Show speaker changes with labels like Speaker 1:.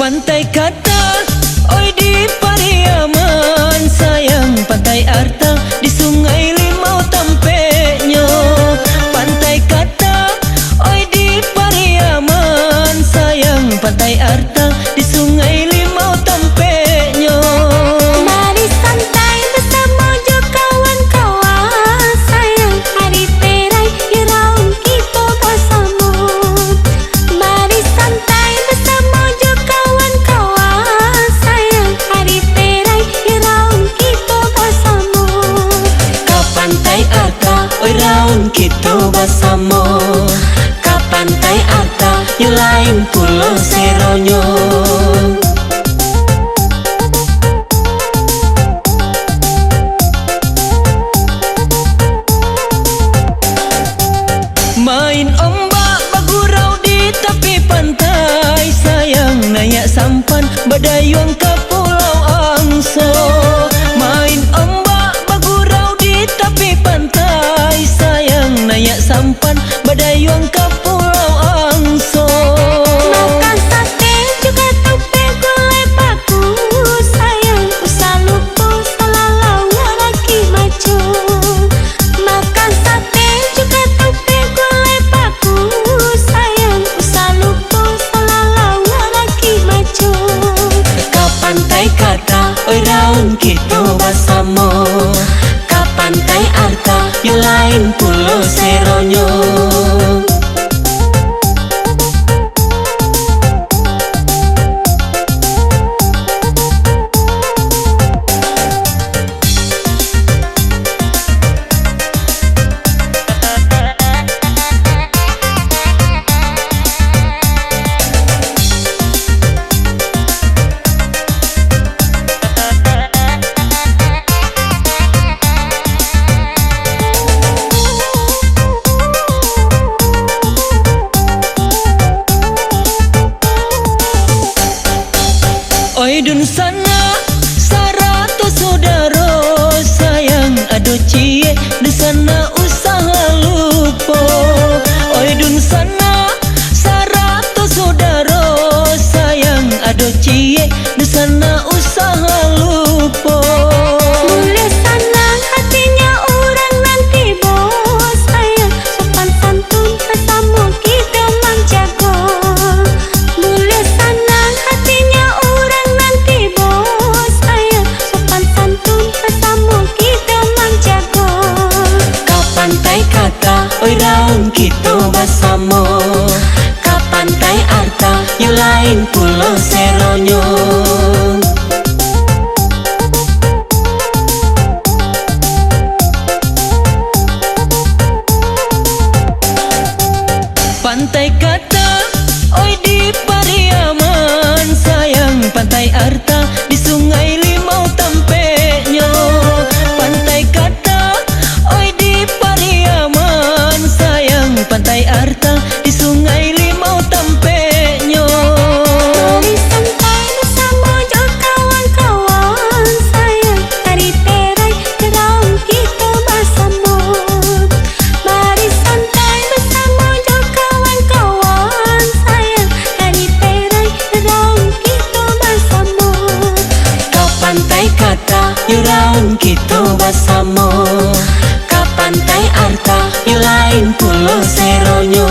Speaker 1: Pantai Kata, oi di Pariaman, sayang Pantai Arta, di Sungai Limau tampeknya. Pantai Kata, oi di Pariaman, sayang Pantai Arta, di Sungai Limau tampeknya.
Speaker 2: Mari santai bersama jo kawan-kawan, sayang hari perai di raung kita bersama. Mari santai bersama jo kawan-kawan, sayang hari perai di raung kita bersama.
Speaker 1: Ka Pantai Arta, oi raung kita bersama. Ka Pantai Arta, yang lain pulau seronyo. Main ombak bagurau di tepi pantai, sayang nayak sampan badayung ke Pulau Angso. Main ombak bagurau di tepi pantai, sayang nayak sampan badayung ke Pulau Angso.
Speaker 2: Makan sate juga tupe gulai paku, sayang usah lupa selalau lagi maju. Makan sate juga tupe gulai paku, sayang usah lupa selalau lagi maju.
Speaker 1: Ka Pantai Kata, oi raung kita bersama. Ka Pantai Arta, yang lain pulau seronyo. Oi dun sana, sarato saudara, sayang ado cie, di sana usaha lupa. Oi dun sana, sarato saudara, sayang ado cie, di sana usaha lupa.
Speaker 2: Mulai sana hatinya orang nanti bos, sayang sopan santun bersama kita menjaga. Mulai sana hatinya orang nanti bos, sayang sopan santun bersama kita menjaga.
Speaker 1: Ka Pantai Kata, oi raung kita bersama. Ka Pantai Arta, yang lain pulau seronyo. Pantai Kata, oi di Pariaman, sayang Pantai Arta, di Sungai Limau tampeknya. Pantai Kata, oi di Pariaman, sayang Pantai Arta, di Sungai Limau tampeknya.
Speaker 2: Mari santai bersama jo kawan-kawan, sayang hari perai di raung kita bersama. Mari santai bersama jo kawan-kawan, sayang hari perai di raung kita bersama.
Speaker 1: Ka Pantai Kata, yang raung kita bersama. Ka Pantai Arta, yang lain pulau seronyo.